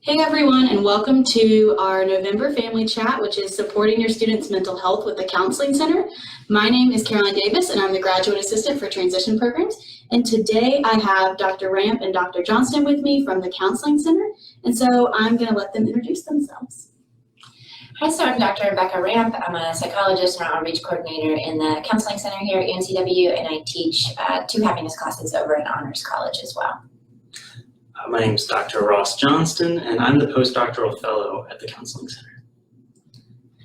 Hey everyone, and welcome to our November Family Chat, which is supporting your students' mental health with the Counseling Center. My name is Caroline Davis, and I'm the Graduate Assistant for Transition Programs. And today I have Dr. Ramp and Dr. Johnston with me from the Counseling Center. And so I'm going to let them introduce themselves. Hi, so I'm Dr. Rebecca Ramp. I'm a psychologist and outreach coordinator in the Counseling Center here at UNCW, and I teach 2 happiness classes over at Honors College as well. My name is Dr. Ross Johnston, and I'm the postdoctoral fellow at the Counseling Center.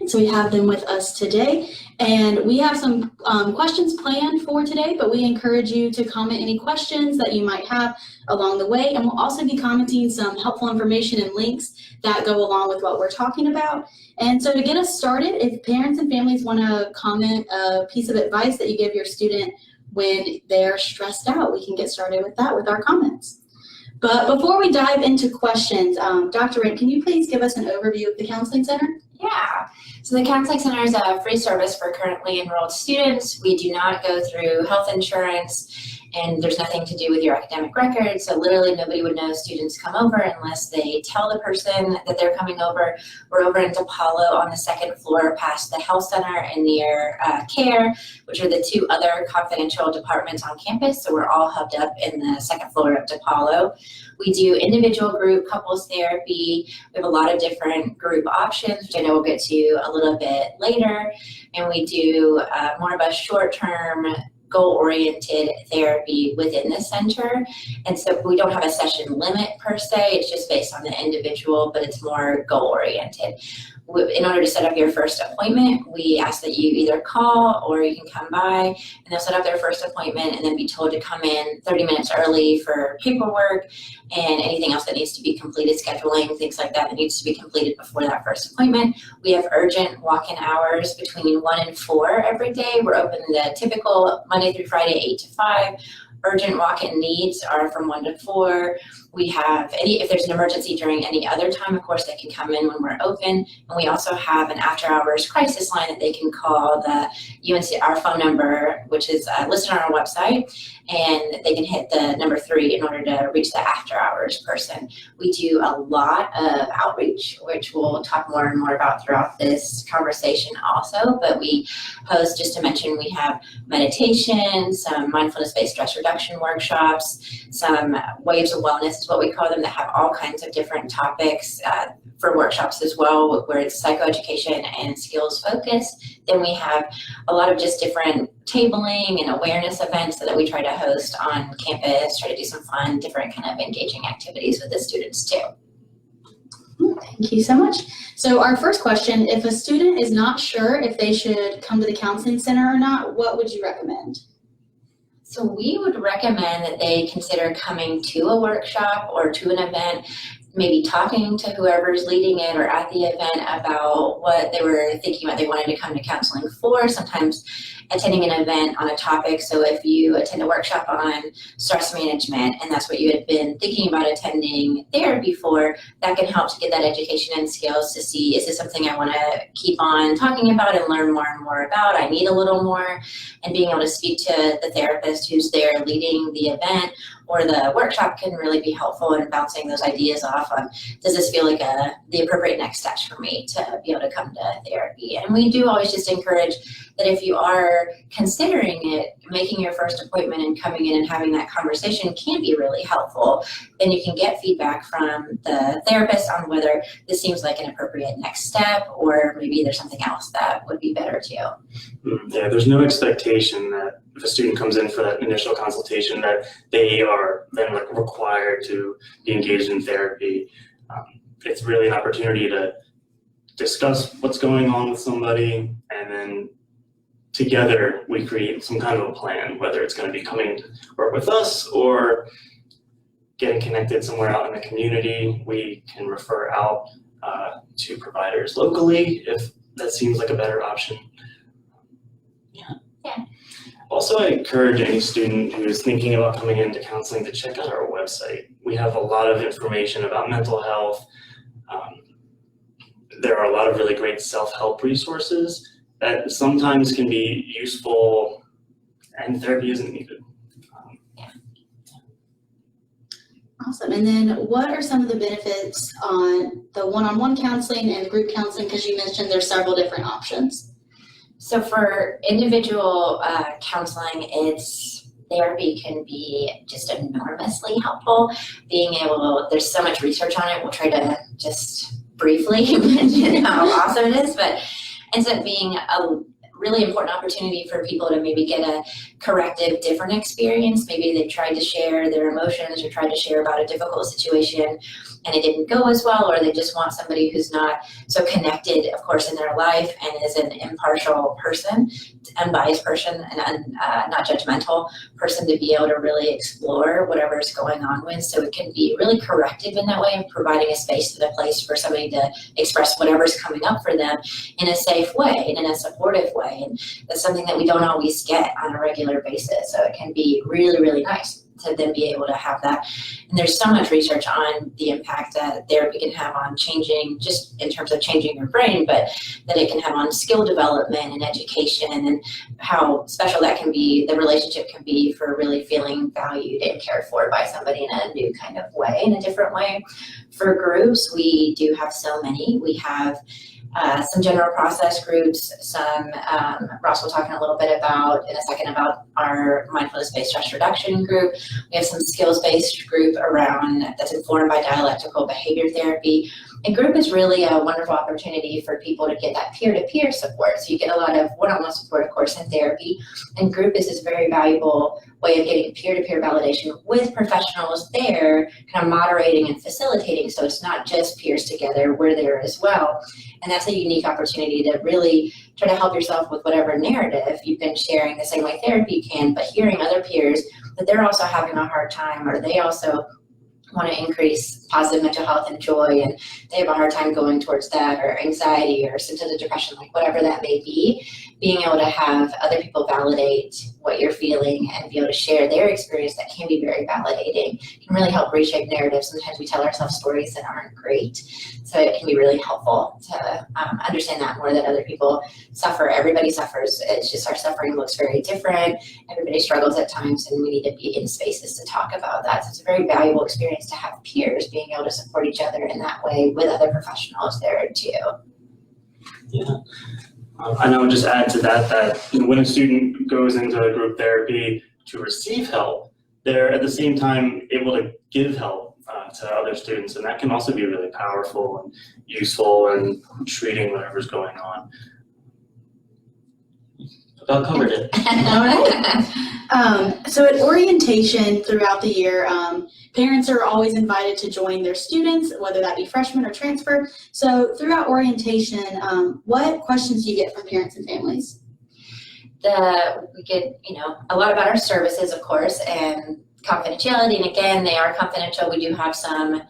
So we have them with us today, and we have some questions planned for today, but we encourage you to comment any questions that you might have along the way, and we'll also be commenting some helpful information and links that go along with what we're talking about. And so to get us started, if parents and families want to comment a piece of advice that you give your student when they're stressed out, we can get started with that with our comments. But before we dive into questions, Dr. Ramp, can you please give us an overview of the Counseling Center? Yeah, so the Counseling Center is a free service for currently enrolled students. We do not go through health insurance, and there's nothing to do with your academic record. So literally nobody would know students come over unless they tell the person that they're coming over. We're over in DePaulo on the 2nd floor past the health center and near CARE, which are the 2 other confidential departments on campus. So we're all hubbed up in the 2nd floor of DePaulo. We do individual, group, couples therapy. We have a lot of different group options, which I know we'll get to a little bit later. And we do more of a short-term, goal-oriented therapy within the center. And so we don't have a session limit per se, it's just based on the individual, but it's more goal-oriented. In order to set up your first appointment, we ask that you either call or you can come by, and they'll set up their first appointment and then be told to come in 30 minutes early for paperwork and anything else that needs to be completed, scheduling, things like that needs to be completed before that first appointment. We have urgent walk-in hours between 1 and 4 every day. We're open the typical Monday through Friday, 8 to 5. Urgent walk-in needs are from 1 to 4. We have if there's an emergency during any other time, of course, they can come in when we're open. And we also have an after-hours crisis line that they can call the UNC, our phone number, which is listed on our website, and they can hit the number 3 in order to reach the after-hours person. We do a lot of outreach, which we'll talk more and more about throughout this conversation also, but we host, just to mention, we have meditation, some mindfulness-based stress reduction workshops, some waves of wellness is what we call them, that have all kinds of different topics for workshops as well, where it's psychoeducation and skills focused. Then we have a lot of just different tabling and awareness events that we try to host on campus, try to do some fun, different kind of engaging activities with the students too. Thank you so much. So our first question, if a student is not sure if they should come to the Counseling Center or not, what would you recommend? So we would recommend that they consider coming to a workshop or to an event, maybe talking to whoever's leading it or at the event about what they were thinking about they wanted to come to counseling for. Sometimes attending an event on a topic. So if you attend a workshop on stress management and that's what you had been thinking about attending therapy for, that can help to get that education and skills to see, is this something I want to keep on talking about and learn more and more about? I need a little more. And being able to speak to the therapist who's there leading the event or the workshop can really be helpful in bouncing those ideas off on, does this feel like the appropriate next steps for me to be able to come to therapy? And we do always just encourage that if you are considering it, making your first appointment and coming in and having that conversation can be really helpful. Then you can get feedback from the therapist on whether this seems like an appropriate next step or maybe there's something else that would be better too. Yeah, there's no expectation that if a student comes in for that initial consultation that they are then required to be engaged in therapy. It's really an opportunity to discuss what's going on with somebody, and then together we create some kind of a plan, whether it's going to be coming to work with us or getting connected somewhere out in the community. We can refer out to providers locally if that seems like a better option. Yeah. Also, I encourage any student who is thinking about coming into counseling to check out our website. We have a lot of information about mental health. There are a lot of really great self-help resources that sometimes can be useful and therapy isn't needed. Awesome. And then what are some of the benefits on the one-on-one counseling and group counseling? Because you mentioned there's several different options. So for individual counseling, therapy can be just enormously helpful. There's so much research on it. We'll try to just briefly mention how awesome it is, but ends up being a really important opportunity for people to maybe get a corrective, different experience. Maybe they tried to share their emotions or tried to share about a difficult situation and it didn't go as well, or they just want somebody who's not so connected, of course, in their life and is an impartial person, unbiased person, and not judgmental person to be able to really explore whatever's going on with. So it can be really corrective in that way and providing a space and a place for somebody to express whatever's coming up for them in a safe way and in a supportive way. And that's something that we don't always get on a regular basis. So it can be really, really nice to then be able to have that. And there's so much research on the impact that therapy can have on changing, just in terms of changing your brain, but that it can have on skill development and education, and how special that can be, the relationship can be for really feeling valued and cared for by somebody in a new kind of way, in a different way. For groups, we do have so many. We have some general process groups, Ross will talk in a little bit about, in a second, about our mindfulness-based stress reduction group. We have some skills-based group around that's informed by dialectical behavior therapy. And group is really a wonderful opportunity for people to get that peer-to-peer support. So you get a lot of one-on-one support, of course, in therapy. And group is this very valuable way of getting peer-to-peer validation with professionals there, kind of moderating and facilitating. So it's not just peers together, we're there as well. And that's a unique opportunity to really try to help yourself with whatever narrative you've been sharing the same way therapy can, but hearing other peers that they're also having a hard time, or they also want to increase positive mental health and joy, and they have a hard time going towards that, or anxiety or symptoms of depression, like whatever that may be. Being able to have other people validate what you're feeling and be able to share their experience, that can be very validating, can really help reshape narratives. Sometimes we tell ourselves stories that aren't great, so it can be really helpful to understand that more, that other people suffer. Everybody suffers. It's just our suffering looks very different. Everybody struggles at times, and we need to be in spaces to talk about that. So it's a very valuable experience to have peers being able to support each other in that way with other professionals there too. Yeah. And I would just add to that when a student goes into group therapy to receive help, they're at the same time able to give help to other students, and that can also be really powerful and useful in treating whatever's going on. About covered it. All right. So at orientation throughout the year, parents are always invited to join their students, whether that be freshmen or transfer. So throughout orientation, what questions do you get from parents and families? We get, a lot about our services, of course, and confidentiality. And again, they are confidential. We do have some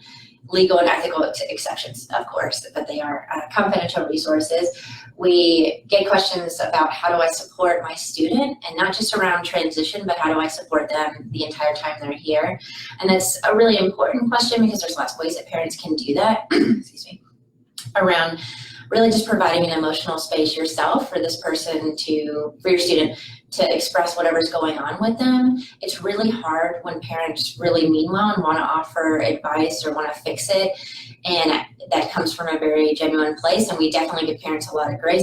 legal and ethical exceptions, of course, but they are confidential resources. We get questions about how do I support my student, and not just around transition, but how do I support them the entire time they're here? And it's a really important question because there's lots of ways that parents can do that, excuse me, around really just providing an emotional space yourself for this person for your student to express whatever's going on with them. It's really hard when parents really mean well and want to offer advice or want to fix it. And that comes from a very genuine place. And we definitely give parents a lot of grace.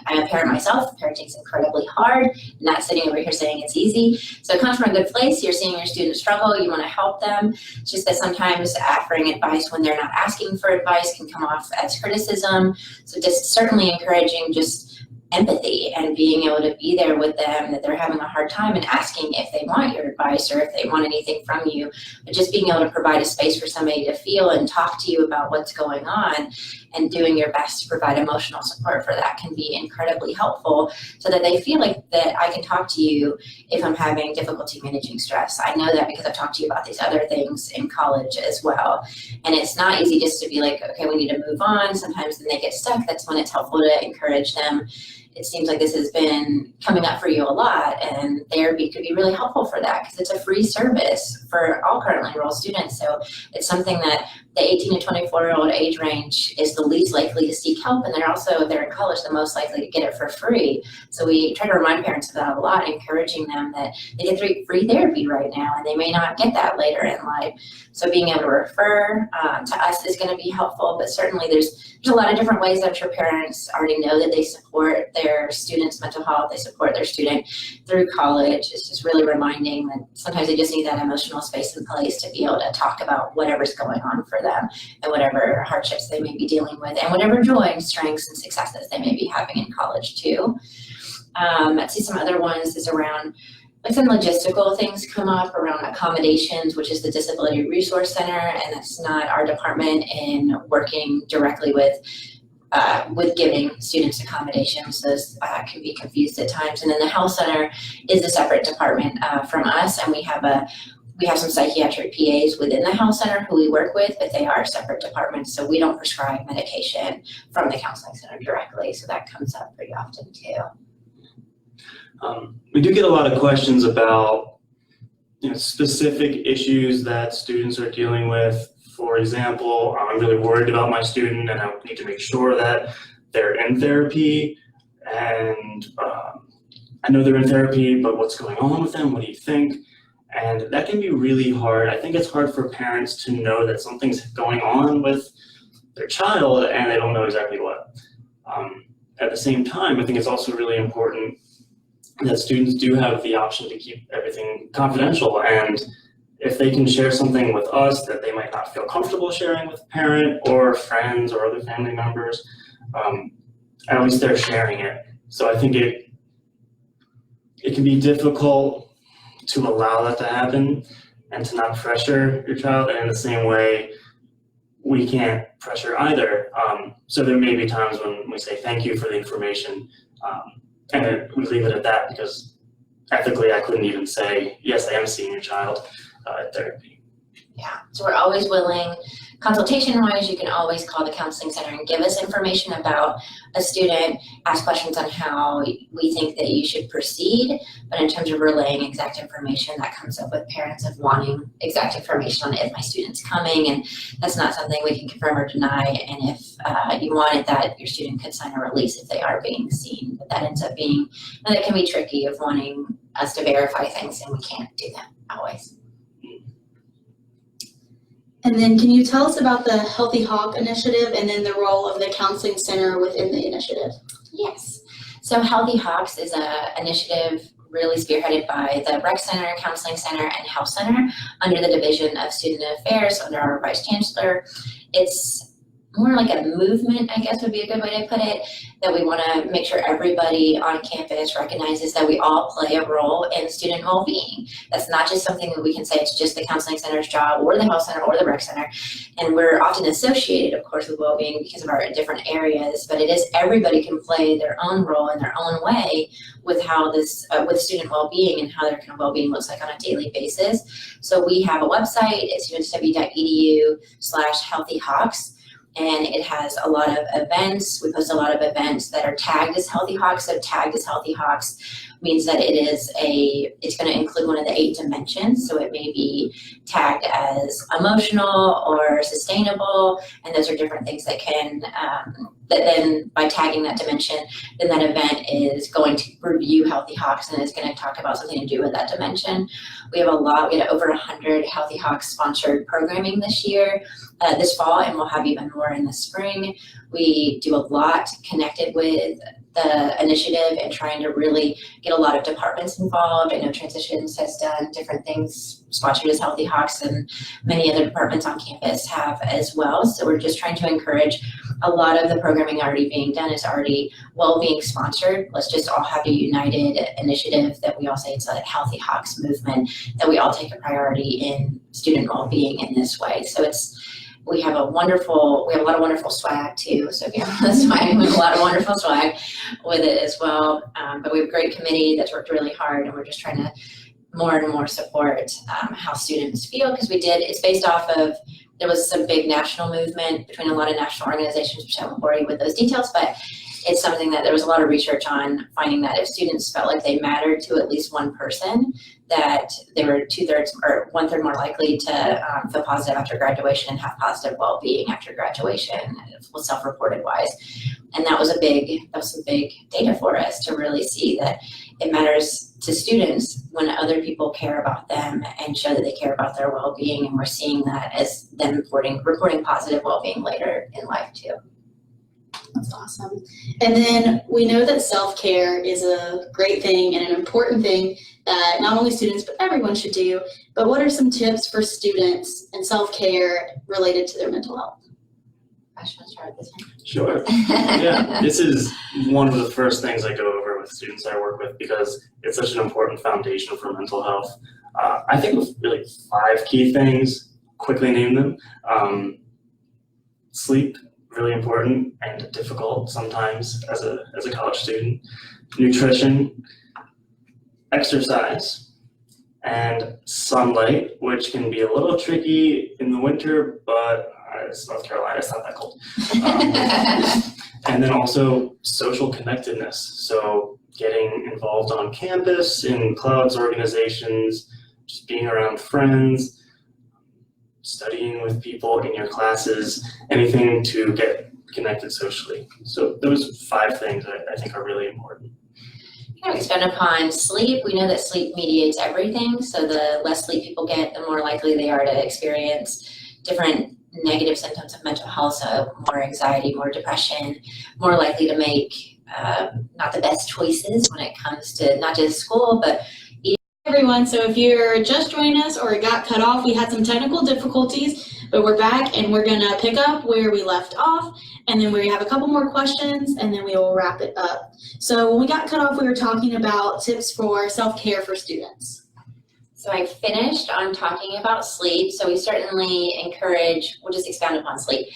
I'm a parent myself. Parenting's incredibly hard. I'm not sitting over here saying it's easy. So it comes from a good place. You're seeing your student struggle. You want to help them. It's just that sometimes offering advice when they're not asking for advice can come off as criticism. So just certainly encouraging just empathy and being able to be there with them, that they're having a hard time, and asking if they want your advice or if they want anything from you, but just being able to provide a space for somebody to feel and talk to you about what's going on, and doing your best to provide emotional support for that can be incredibly helpful, so that they feel like that I can talk to you if I'm having difficulty managing stress. I know that because I've talked to you about these other things in college as well. And it's not easy just to be like, okay, we need to move on. Sometimes when they get stuck, that's when it's helpful to encourage them. It seems like this has been coming up for you a lot, and therapy could be really helpful for that because it's a free service for all currently enrolled students. So it's something that the 18 to 24-year-old age range is the least likely to seek help, and they're also, if they're in college, the most likely to get it for free. So we try to remind parents of that a lot, encouraging them that they get free therapy right now, and they may not get that later in life. So being able to refer to us is going to be helpful, but certainly there's a lot of different ways that your parents already know that they support their students' mental health, they support their student through college. It's just really reminding that sometimes they just need that emotional space and place to be able to talk about whatever's going on for them and whatever hardships they may be dealing with and whatever joy and strengths and successes they may be having in college too. I'd see some other ones is around like some logistical things come up around accommodations, which is the Disability Resource Center, and that's not our department in working directly with giving students accommodations. Those can be confused at times. And then the Health Center is a separate department from us, and we have some psychiatric PAs within the Health Center who we work with, but they are separate departments, so we don't prescribe medication from the Counseling Center directly, so that comes up pretty often too. We do get a lot of questions about specific issues that students are dealing with. For example, I'm really worried about my student and I need to make sure that they're in therapy, and I know they're in therapy, but what's going on with them? What do you think? And that can be really hard. I think it's hard for parents to know that something's going on with their child and they don't know exactly what. At the same time, I think it's also really important that students do have the option to keep everything confidential, and if they can share something with us that they might not feel comfortable sharing with a parent or friends or other family members, at least they're sharing it. So I think it can be difficult to allow that to happen and to not pressure your child, and in the same way, we can't pressure either. So there may be times when we say thank you for the information, and we leave it at that, because ethically I couldn't even say, yes, I am seeing your child at therapy. Yeah, so we're always willing. Consultation-wise, you can always call the Counseling Center and give us information about a student, ask questions on how we think that you should proceed. But in terms of relaying exact information, that comes up with parents of wanting exact information on if my student's coming, and that's not something we can confirm or deny. And if you wanted that, your student could sign a release if they are being seen. But that ends up being, and it can be tricky of wanting us to verify things, and we can't do that always. And then can you tell us about the Healthy Hawk initiative and then the role of the Counseling Center within the initiative? Yes. So Healthy Hawks is an initiative really spearheaded by the Rec Center, Counseling Center, and Health Center under the Division of Student Affairs under our Vice Chancellor. It's more like a movement, I guess would be a good way to put it, that we want to make sure everybody on campus recognizes that we all play a role in student well-being. That's not just something that we can say it's just the Counseling Center's job or the Health Center or the Rec Center. And we're often associated, of course, with well-being because of our different areas, but it is everybody can play their own role in their own way with how this, with student well-being and how their kind of well-being looks like on a daily basis. So we have a website, it's unsw.edu/healthyhawks. And it has a lot of events. We post a lot of events that are tagged as Healthy Hawks. So tagged as Healthy Hawks means that it's going to include one of the 8 dimensions. So it may be tagged as emotional or sustainable, and those are different things that can, that then by tagging that dimension, then that event is going to review Healthy Hawks and is going to talk about something to do with that dimension. We had over 100 Healthy Hawks sponsored programming this year, this fall, and we'll have even more in the spring. We do a lot connected with the initiative and trying to really get a lot of departments involved. I know Transitions has done different things sponsored as Healthy Hawks, and many other departments on campus have as well. So we're just trying to encourage a lot of the programming already being done is already being sponsored. Let's just all have a united initiative that we all say it's a Healthy Hawks movement, that we all take a priority in student well-being in this way. So we have a lot of wonderful swag too. So if you have the swag, we have a lot of wonderful swag with it as well. But we have a great committee that's worked really hard, and we're just trying to more and more support how students feel, because it's based off of, there was some big national movement between a lot of national organizations, which I won't bore you with those details, but it's something that there was a lot of research on, finding that if students felt like they mattered to at least one person, that they were 2/3 or 1/3 more likely to feel positive after graduation and have positive well-being after graduation, self-reported wise. And that was some big data for us to really see that it matters to students when other people care about them and show that they care about their well-being, and we're seeing that as them reporting positive well-being later in life too. That's awesome. And then we know that self-care is a great thing and an important thing that not only students but everyone should do. But what are some tips for students and self-care related to their mental health? I should start this one. Sure. Yeah, this is one of the first things I go over with students I work with because it's such an important foundation for mental health. I think of really 5 key things, quickly name them. Sleep, really important and difficult sometimes as a college student. Nutrition, exercise, and sunlight, which can be a little tricky in the winter, but it's North Carolina, it's not that cold. And then also social connectedness. So getting involved on campus, in clubs, organizations, just being around friends, studying with people in your classes, anything to get connected socially. So those 5 things I think are really important. Kind of expand upon sleep. We know that sleep mediates everything. So the less sleep people get, the more likely they are to experience different negative symptoms of mental health. So more anxiety, more depression, more likely to make not the best choices when it comes to not just school, but Everyone, so if you're just joining us or it got cut off, we had some technical difficulties, but we're back and we're gonna pick up where we left off, and then we have a couple more questions and then we will wrap it up. So when we got cut off, we were talking about tips for self-care for students. So I finished on talking about sleep. So we certainly encourage, we'll just expand upon sleep,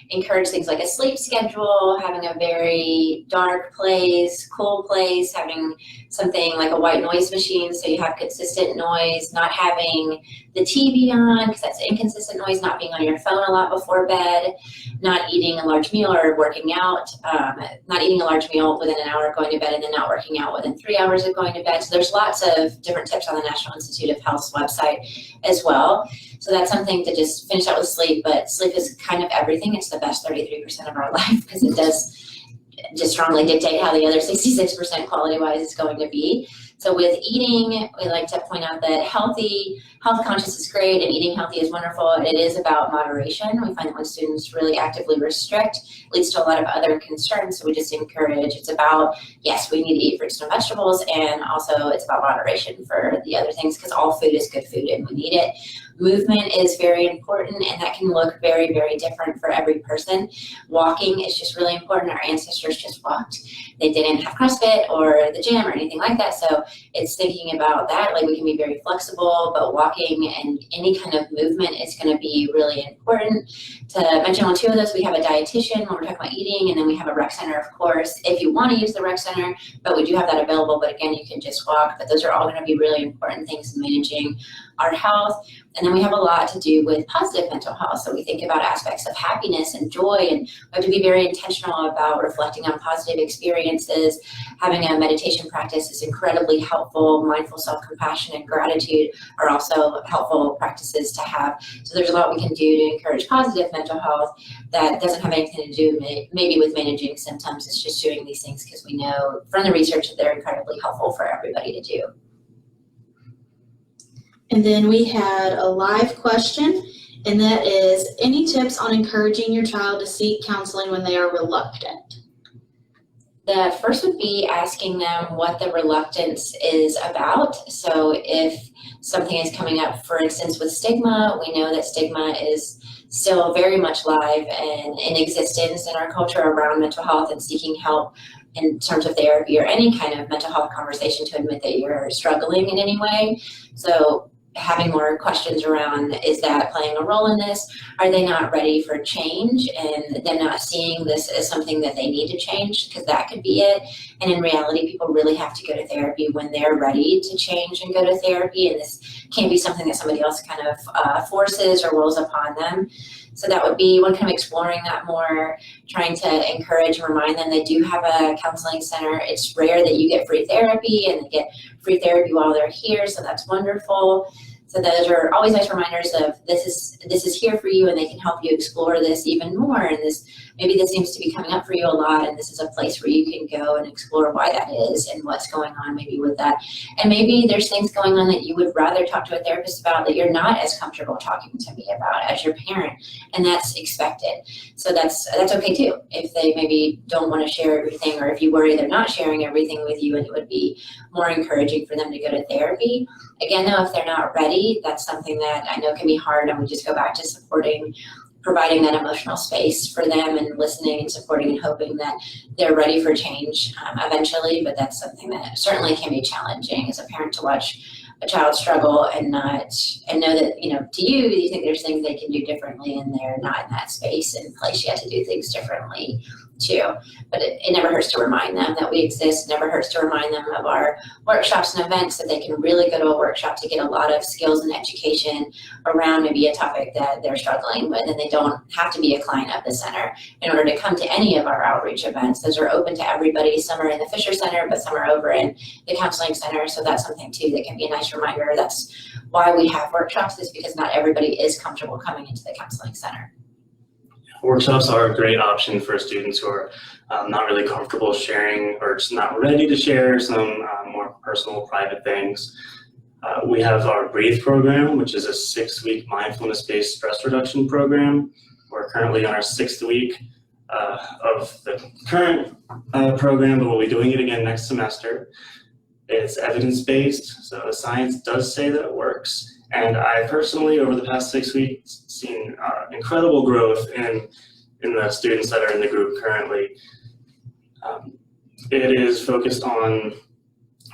encourage things like a sleep schedule, having a very dark place, cool place, having something like a white noise machine so you have consistent noise, not having the TV on because that's inconsistent noise, not being on your phone a lot before bed, not eating a large meal or working out, not eating a large meal within an hour of going to bed and then not working out within 3 hours of going to bed. So there's lots of different tips on the National Institute of Health's website as well. So that's something to just finish out with sleep, but sleep is kind of everything. It's the best 33% of our life because it does just strongly dictate how the other 66% quality-wise is going to be. So with eating, we like to point out that health conscious is great and eating healthy is wonderful. It is about moderation. We find that when students really actively restrict, it leads to a lot of other concerns. So we just encourage, it's about, yes, we need to eat fruits and vegetables, and also it's about moderation for the other things because all food is good food and we need it. Movement is very important, and that can look very, very different for every person. Walking is just really important. Our ancestors just walked. They didn't have CrossFit or the gym or anything like that. So it's thinking about that. Like we can be very flexible, but walking and any kind of movement is going to be really important. To mention on 2 of those, we have a dietitian when we're talking about eating, and then we have a rec center, of course, if you want to use the rec center, but we do have that available. But again, you can just walk. But those are all going to be really important things in managing our health. And then we have a lot to do with positive mental health. So we think about aspects of happiness and joy, and we have to be very intentional about reflecting on positive experiences. Having a meditation practice is incredibly helpful. Mindful self-compassion and gratitude are also helpful practices to have. So there's a lot we can do to encourage positive mental health that doesn't have anything to do maybe with managing symptoms. It's just doing these things because we know from the research that they're incredibly helpful for everybody to do. And then we had a live question, and that is, any tips on encouraging your child to seek counseling when they are reluctant? The first would be asking them what the reluctance is about. So if something is coming up, for instance, with stigma, we know that stigma is still very much live and in existence in our culture around mental health and seeking help in terms of therapy or any kind of mental health conversation to admit that you're struggling in any way. So having more questions around, is that playing a role in this? Are they not ready for change and them not seeing this as something that they need to change? Because that could be it. And in reality, people really have to go to therapy when they're ready to change and go to therapy. And this can't be something that somebody else kind of forces or wills upon them. So that would be one, kind of exploring that more, trying to encourage and remind them they do have a counseling center. It's rare that you get free therapy, and they get free therapy while they're here, so that's wonderful. So those are always nice reminders of this is here for you, and they can help you explore this even more. And maybe this seems to be coming up for you a lot, and this is a place where you can go and explore why that is and what's going on maybe with that. And maybe there's things going on that you would rather talk to a therapist about that you're not as comfortable talking to me about as your parent, and that's expected. So that's okay too. If they maybe don't want to share everything, or if you worry they're not sharing everything with you, and it would be more encouraging for them to go to therapy. Again, though, if they're not ready, that's something that I know can be hard, and we just go back to providing that emotional space for them, and listening and supporting and hoping that they're ready for change eventually. But that's something that certainly can be challenging as a parent, to watch a child struggle and know that, to you think there's things they can do differently, and they're not in that space and place yet to do things differently too. But it never hurts to remind them that we exist. It never hurts to remind them of our workshops and events, that they can really go to a workshop to get a lot of skills and education around maybe a topic that they're struggling with, and they don't have to be a client of the center in order to come to any of our outreach events. Those are open to everybody. Some are in the Fisher Center, but some are over in the Counseling Center, so that's something too that can be a nice reminder. That's why we have workshops, is because not everybody is comfortable coming into the Counseling Center. Workshops are a great option for students who are not really comfortable sharing, or just not ready to share some more personal, private things. We have our Breathe program, which is a 6-week mindfulness-based stress reduction program. We're currently on our 6th week of the current program, but we'll be doing it again next semester. It's evidence-based, so the science does say that it works. And I personally, over the past 6 weeks, seen incredible growth in the students that are in the group currently. It is focused on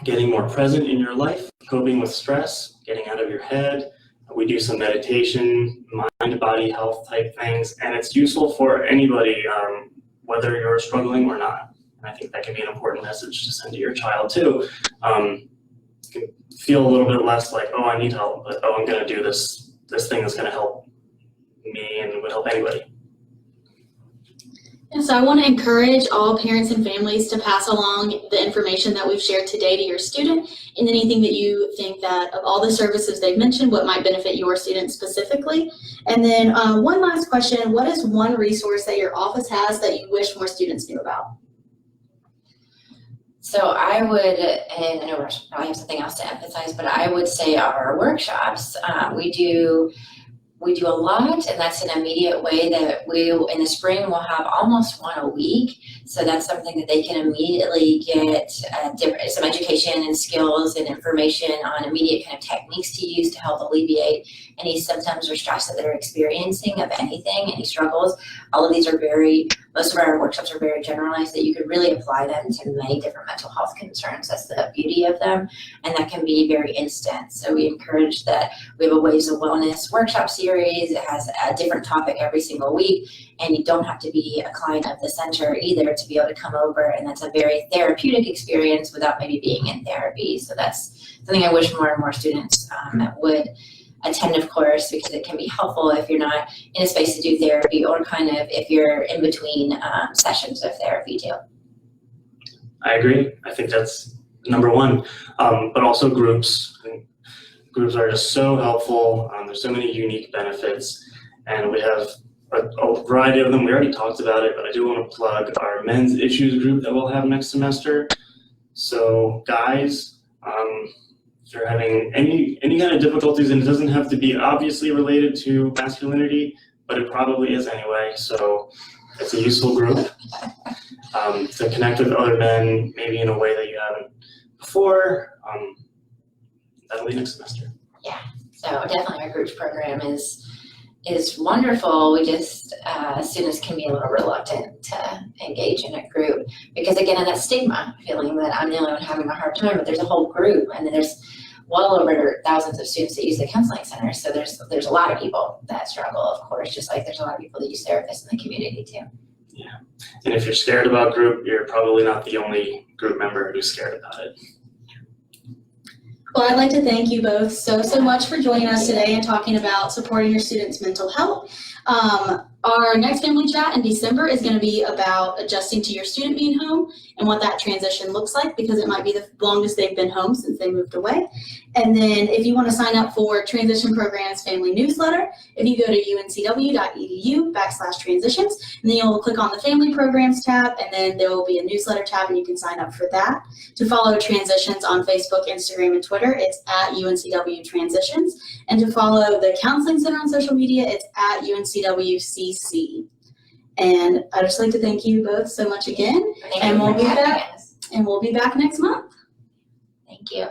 getting more present in your life, coping with stress, getting out of your head. We do some meditation, mind-body health type things, and it's useful for anybody, whether you're struggling or not. And I think that can be an important message to send to your child too. You can feel a little bit less like, oh, I need help, but oh, I'm going to do this thing that's going to help me and would help anybody. And so I want to encourage all parents and families to pass along the information that we've shared today to your student, and anything that you think that of all the services they've mentioned, what might benefit your student specifically. And then one last question, what is one resource that your office has that you wish more students knew about? So I would, and I know we probably have something else to emphasize, but I would say our workshops, we do a lot, and that's an immediate way that in the spring, we'll have almost one a week. So that's something that they can immediately get some education and skills and information on immediate kind of techniques to use to help alleviate any symptoms or stress that they're experiencing of anything, any struggles. All of these are most of our workshops are very generalized, that you could really apply them to many different mental health concerns. That's the beauty of them, and that can be very instant. So we encourage that. We have a Waves of Wellness workshop series. It has a different topic every single week, and you don't have to be a client of the center either to be able to come over, and that's a very therapeutic experience without maybe being in therapy. So that's something I wish more and more students would attend, of course, because it can be helpful if you're not in a space to do therapy, or kind of if you're in between sessions of therapy too. I agree. I think that's number one, but also groups. Groups are just so helpful. There's so many unique benefits, and we have a variety of them. We already talked about it, but I do want to plug our men's issues group that we'll have next semester. So guys, if you're having any kind of difficulties, and it doesn't have to be obviously related to masculinity, but it probably is anyway. So it's a useful group to connect with other men, maybe in a way that you haven't before. That'll be next semester. Yeah, so definitely our groups program is wonderful. We just, students can be a little reluctant to engage in a group because, again, of that stigma, feeling that I'm the only one having a hard time, but there's a whole group, and then there's well over thousands of students that use the counseling center. So there's a lot of people that struggle, of course, just like there's a lot of people that use therapists in the community too. Yeah, and if you're scared about group, you're probably not the only group member who's scared about it. Well, I'd like to thank you both so much for joining us today and talking about supporting your students' mental health. Our next family chat in December is going to be about adjusting to your student being home and what that transition looks like, because it might be the longest they've been home since they moved away. And then if you want to sign up for Transition Programs Family Newsletter, if you go to uncw.edu/transitions, and then you'll click on the Family Programs tab, and then there will be a newsletter tab, and you can sign up for that. To follow Transitions on Facebook, Instagram, and Twitter, it's at UNCW Transitions. And to follow the Counseling Center on social media, it's at UNCWCC. And I'd just like to thank you both so much again. Thank And you we'll for be having back. us. And we'll be back next month. Thank you.